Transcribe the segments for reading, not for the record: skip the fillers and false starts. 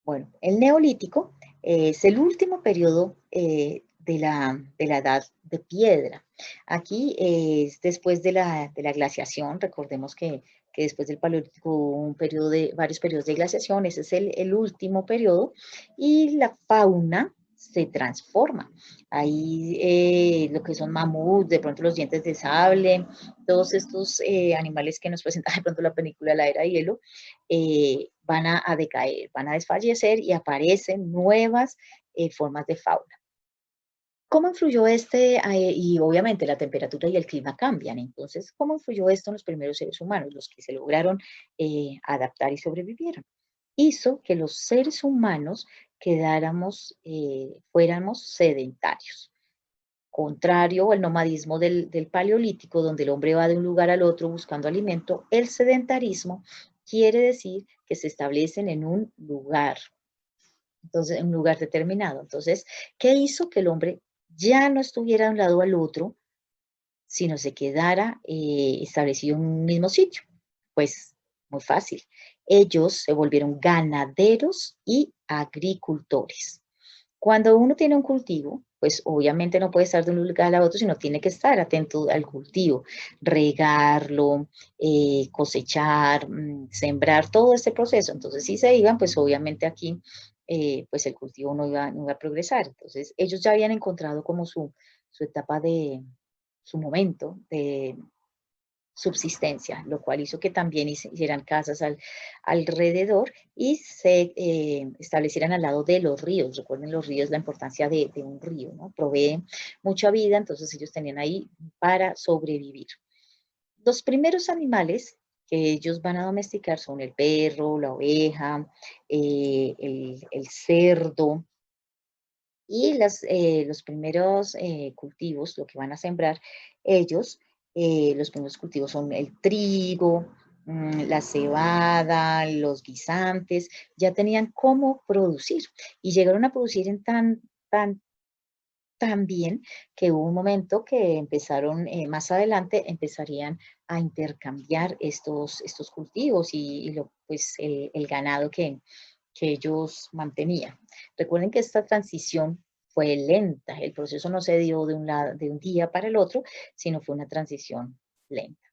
Bueno, el Neolítico es el último periodo de la edad de piedra. Aquí es después de la glaciación. Recordemos que después del Paleolítico hubo varios periodos de glaciación. Ese es el último periodo y la fauna se transforma. Ahí lo que son mamuts, de pronto los dientes de sable, todos estos animales que nos presenta de pronto la película La Era de Hielo, van a decaer, van a desfallecer y aparecen nuevas formas de fauna. ¿Cómo influyó y obviamente la temperatura y el clima cambian? Entonces, ¿cómo influyó esto en los primeros seres humanos, los que se lograron adaptar y sobrevivieron? Hizo que los seres humanos fuéramos sedentarios. Contrario al nomadismo del Paleolítico, donde el hombre va de un lugar al otro buscando alimento, el sedentarismo quiere decir que se establecen en un lugar, entonces, en un lugar determinado. Entonces, ¿qué hizo que el hombre ya no estuviera de un lado al otro, sino se quedara establecido en un mismo sitio? Pues muy fácil. Ellos se volvieron ganaderos y agricultores. Cuando uno tiene un cultivo, pues obviamente no puede estar de un lugar a otro, sino tiene que estar atento al cultivo, regarlo, cosechar, sembrar, todo este proceso. Entonces, si se iban, pues obviamente aquí, pues el cultivo no iba a progresar. Entonces, ellos ya habían encontrado como su etapa su momento de subsistencia, lo cual hizo que también hicieran casas alrededor y se establecieran al lado de los ríos. Recuerden los ríos, la importancia de un río, ¿no? Provee mucha vida, entonces ellos tenían ahí para sobrevivir. Los primeros animales que ellos van a domesticar son el perro, la oveja, el cerdo, y los primeros cultivos, lo que van a sembrar ellos, los primeros cultivos son el trigo, la cebada, los guisantes, ya tenían cómo producir y llegaron a producir en tan bien que hubo un momento que empezaron, más adelante empezarían a intercambiar estos cultivos pues, el ganado que ellos mantenían. Recuerden que esta transición fue lenta, el proceso no se dio de un día para el otro, sino fue una transición lenta.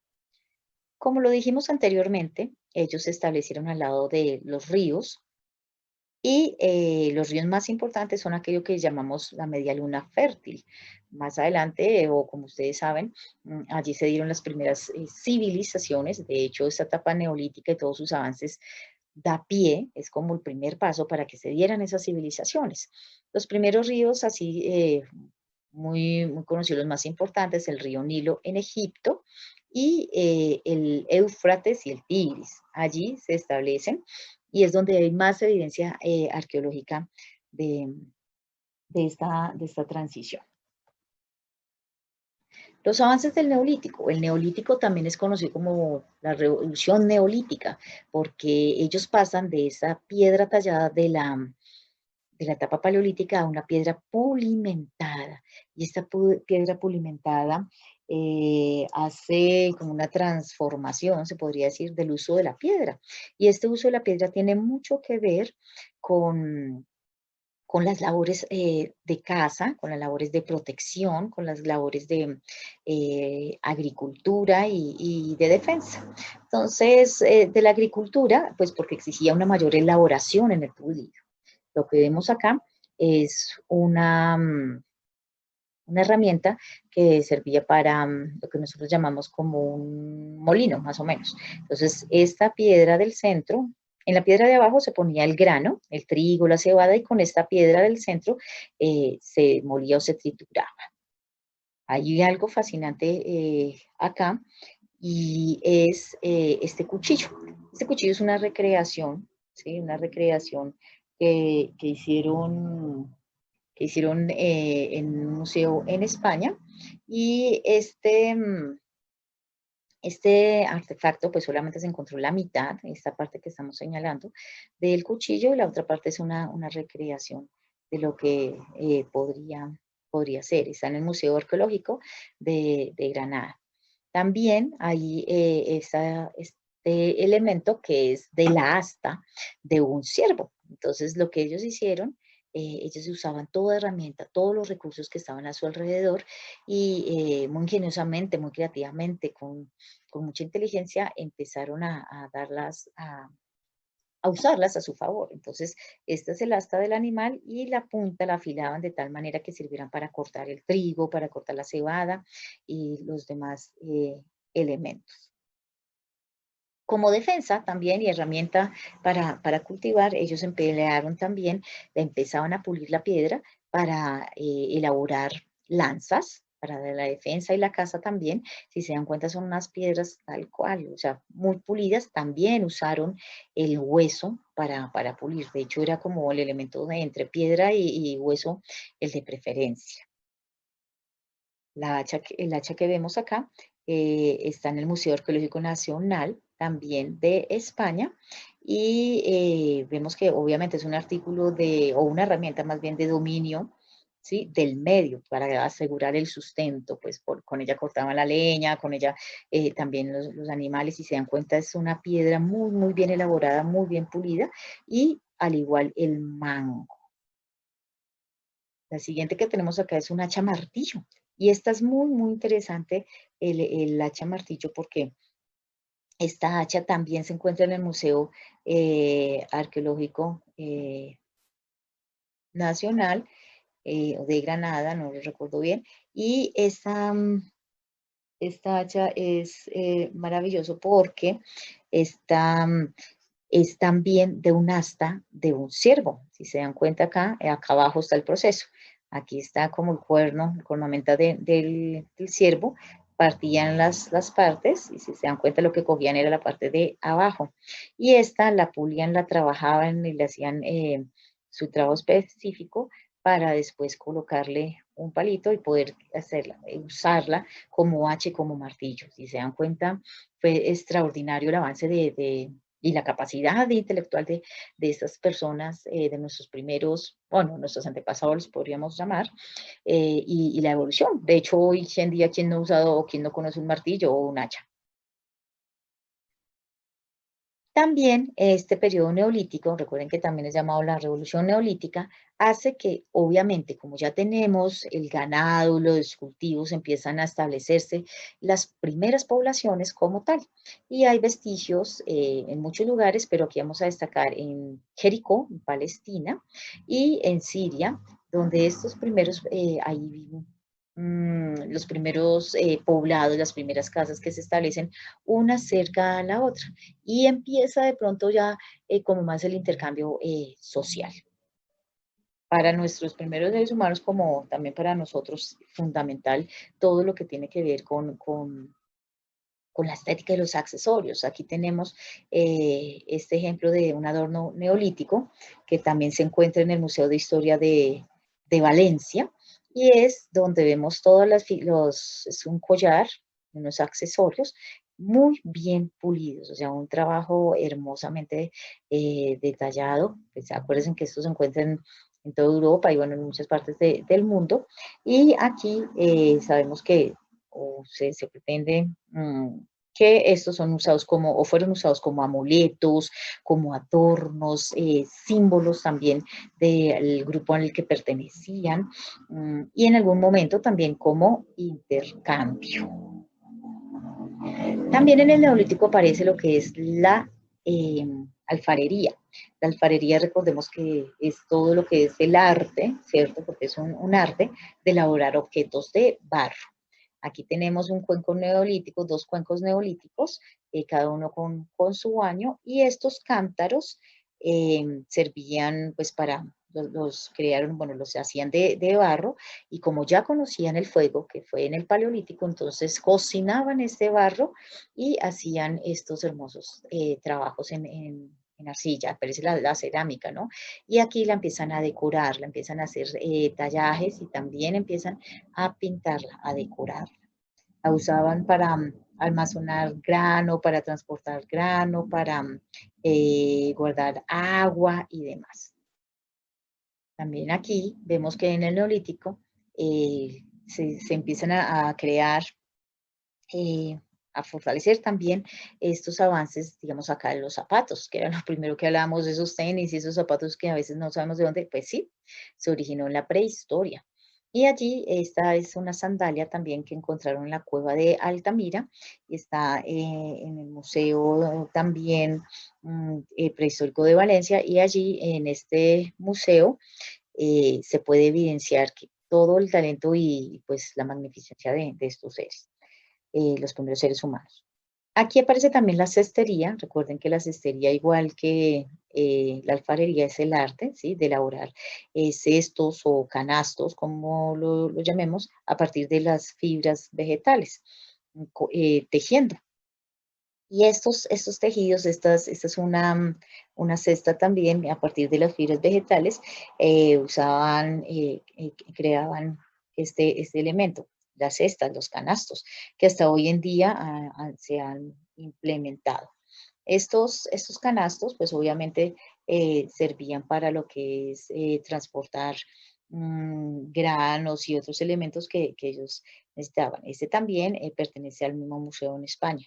Como lo dijimos anteriormente, ellos se establecieron al lado de los ríos y los ríos más importantes son aquellos que llamamos la media luna fértil. Más adelante, o como ustedes saben, allí se dieron las primeras civilizaciones. De hecho, esta etapa neolítica y todos sus avances da pie, es como el primer paso para que se dieran esas civilizaciones. Los primeros ríos así muy conocidos, los más importantes, el río Nilo en Egipto y el Éufrates y el Tigris. Allí se establecen y es donde hay más evidencia arqueológica de, de esta transición. Los avances del Neolítico. El Neolítico también es conocido como la revolución neolítica, porque ellos pasan de esa piedra tallada de la etapa paleolítica a una piedra pulimentada. Y esta piedra pulimentada hace como una transformación, se podría decir, del uso de la piedra. Y este uso de la piedra tiene mucho que ver con las labores de caza, con las labores de protección, con las labores de agricultura y de defensa. Entonces, de la agricultura, pues porque exigía una mayor elaboración en el pulido. Lo que vemos acá es una herramienta que servía para lo que nosotros llamamos como un molino, más o menos. Entonces, esta piedra del centro, en la piedra de abajo se ponía el grano, el trigo, la cebada, y con esta piedra del centro se molía o se trituraba. Hay algo fascinante acá y es este cuchillo. Este cuchillo es una recreación, ¿sí? Una recreación que hicieron en un museo en España y este artefacto pues solamente se encontró la mitad, esta parte que estamos señalando, del cuchillo y la otra parte es una recreación de lo que podría ser. Está en el Museo Arqueológico de Granada. También ahí este elemento que es de la asta de un ciervo. Entonces, lo que ellos hicieron, ellos usaban toda herramienta, todos los recursos que estaban a su alrededor y muy ingeniosamente, muy creativamente, con mucha inteligencia, empezaron a darlas, a usarlas a su favor. Entonces, esta es el asta del animal y la punta la afilaban de tal manera que sirvieran para cortar el trigo, para cortar la cebada y los demás elementos. Como defensa también y herramienta para cultivar, ellos emplearon también, empezaban a pulir la piedra para elaborar lanzas, para la defensa y la caza también. Si se dan cuenta, son unas piedras tal cual, o sea, muy pulidas. También usaron el hueso para pulir. De hecho, era como el elemento de entre piedra y hueso, el de preferencia. El hacha que vemos acá está en el Museo Arqueológico Nacional, también de España, y vemos que obviamente es un artículo o una herramienta más bien de dominio, ¿sí? Del medio para asegurar el sustento, pues con ella cortaban la leña, con ella también los animales, si se dan cuenta es una piedra muy, muy bien elaborada, muy bien pulida, y al igual el mango. La siguiente que tenemos acá es un hacha martillo. Y esta es muy, muy interesante, el hacha martillo, porque esta hacha también se encuentra en el Museo Arqueológico Nacional de Granada, no lo recuerdo bien. Y esta hacha es maravilloso porque está, es también de un asta de un ciervo. Si se dan cuenta acá, acá abajo está el proceso. Aquí está como el cuerno, el cornamenta del ciervo. Partían las partes y si se dan cuenta lo que cogían era la parte de abajo. Y esta la pulían, la trabajaban y le hacían su trabajo específico para después colocarle un palito y poder hacerla, usarla como hacha y como martillo. Si se dan cuenta, fue extraordinario el avance y la capacidad intelectual de estas personas, de nuestros primeros, bueno, nuestros antepasados los podríamos llamar, y la evolución. De hecho, hoy en día, ¿quién no ha usado o quién no conoce un martillo o un hacha? También este periodo neolítico, recuerden que también es llamado la revolución neolítica, hace que obviamente como ya tenemos el ganado, los cultivos, empiezan a establecerse las primeras poblaciones como tal. Y hay vestigios en muchos lugares, pero aquí vamos a destacar en Jericó, en Palestina, y en Siria, donde estos primeros, ahí los primeros poblados, las primeras casas que se establecen una cerca a la otra y empieza de pronto ya como más el intercambio social. Para nuestros primeros seres humanos, como también para nosotros, fundamental todo lo que tiene que ver con la estética de los accesorios. Aquí tenemos este ejemplo de un adorno neolítico que también se encuentra en el Museo de Historia de Valencia y es donde vemos todas es un collar, unos accesorios muy bien pulidos, o sea, un trabajo hermosamente detallado. Pues, acuérdense que estos se encuentran en toda Europa y bueno, en muchas partes del mundo. Y aquí sabemos que se pretende que estos son usados como, o fueron usados como amuletos, como adornos, símbolos también del grupo al que pertenecían, y en algún momento también como intercambio. También en el Neolítico aparece lo que es la alfarería. La alfarería, recordemos que es todo lo que es el arte, ¿cierto? Porque es un arte de elaborar objetos de barro. Aquí tenemos un cuenco neolítico, dos cuencos neolíticos, cada uno con su baño, y estos cántaros servían pues para, los crearon, bueno, los hacían de barro, y como ya conocían el fuego, que fue en el Paleolítico, entonces cocinaban este barro y hacían estos hermosos trabajos en arcilla, aparece la cerámica, ¿no? Y aquí la empiezan a decorar, la empiezan a hacer tallajes y también empiezan a pintarla, a decorarla. La usaban para almacenar grano, para transportar grano, para guardar agua y demás. También aquí vemos que en el Neolítico se empiezan a crear a fortalecer también estos avances, digamos, acá en los zapatos, que era lo primero que hablábamos de esos tenis y esos zapatos que a veces no sabemos de dónde, pues sí, se originó en la prehistoria. Y allí esta es una sandalia también que encontraron en la cueva de Altamira y está en el museo también prehistórico de Valencia, y allí en este museo se puede evidenciar que todo el talento y pues la magnificencia de estos seres, los primeros seres humanos. Aquí aparece también la cestería. Recuerden que la cestería, igual que la alfarería, es el arte, ¿sí?, de elaborar cestos o canastos, como lo llamemos, a partir de las fibras vegetales, tejiendo. Y estos tejidos, esta es una cesta también a partir de las fibras vegetales, creaban este elemento, las cestas, los canastos, que hasta hoy en día se han implementado. Estos canastos, pues obviamente servían para lo que es transportar granos y otros elementos que ellos necesitaban. Este también pertenece al mismo museo en España.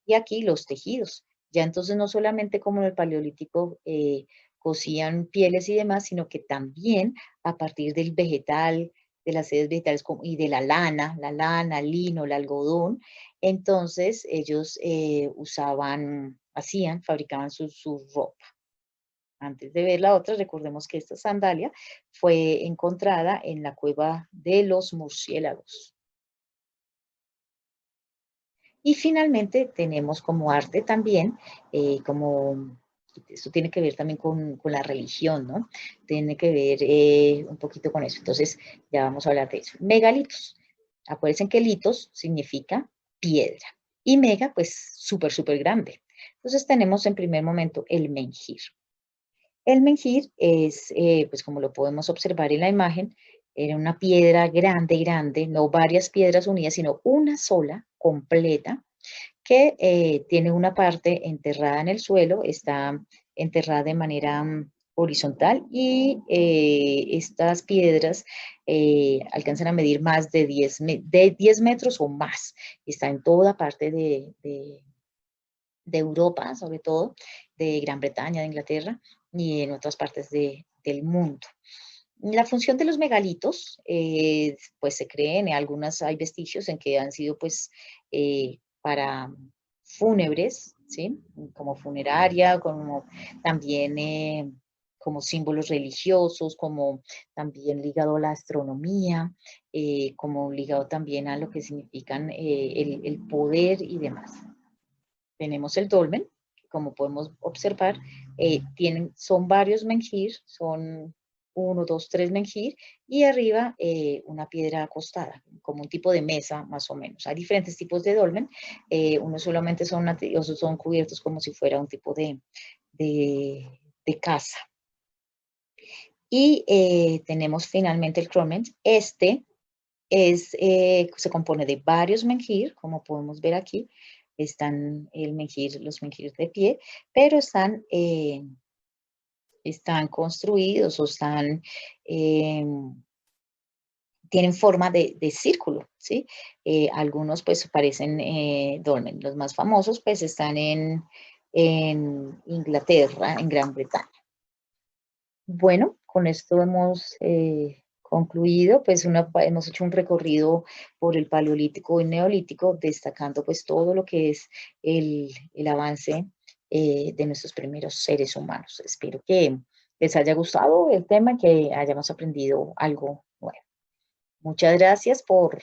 Y aquí los tejidos. Ya entonces no solamente como en el Paleolítico cosían pieles y demás, sino que también a partir del vegetal, de las sedes vegetales y de la lana, el lino, el algodón, entonces ellos fabricaban su ropa. Antes de ver la otra, recordemos que esta sandalia fue encontrada en la cueva de los murciélagos. Y finalmente tenemos como arte también, como esto tiene que ver también con la religión, ¿no? Tiene que ver un poquito con eso. Entonces, ya vamos a hablar de eso. Megalitos. Acuérdense que litos significa piedra y mega, pues súper, súper grande. Entonces tenemos en primer momento el menhir. El menhir es, pues como lo podemos observar en la imagen, era una piedra grande, grande, no varias piedras unidas, sino una sola, completa, que tiene una parte enterrada en el suelo, está enterrada de manera horizontal, y estas piedras alcanzan a medir más de 10 metros o más. Está en toda parte de Europa, sobre todo, de Gran Bretaña, de Inglaterra y en otras partes del mundo. La función de los megalitos, pues se creen, hay vestigios en que han sido pues para fúnebres, ¿sí? Como funeraria, como también como símbolos religiosos, como también ligado a la astronomía, como ligado también a lo que significan el poder y demás. Tenemos el dolmen, que como podemos observar, son varios menhir, son uno, dos, tres menhir, y arriba una piedra acostada, como un tipo de mesa más o menos. Hay diferentes tipos de dolmen, unos solamente otros son cubiertos como si fuera un tipo de casa. Y tenemos finalmente el cronen. Se compone de varios menhir, como podemos ver aquí. Están los menhir de pie, pero están construidos o tienen forma de círculo, ¿sí? Algunos pues parecen dolmen. Los más famosos pues están en Inglaterra, en Gran Bretaña. Bueno, con esto hemos concluido, pues hemos hecho un recorrido por el Paleolítico y Neolítico, destacando pues todo lo que es el avance de nuestros primeros seres humanos. Espero que les haya gustado el tema y que hayamos aprendido algo nuevo. Muchas gracias por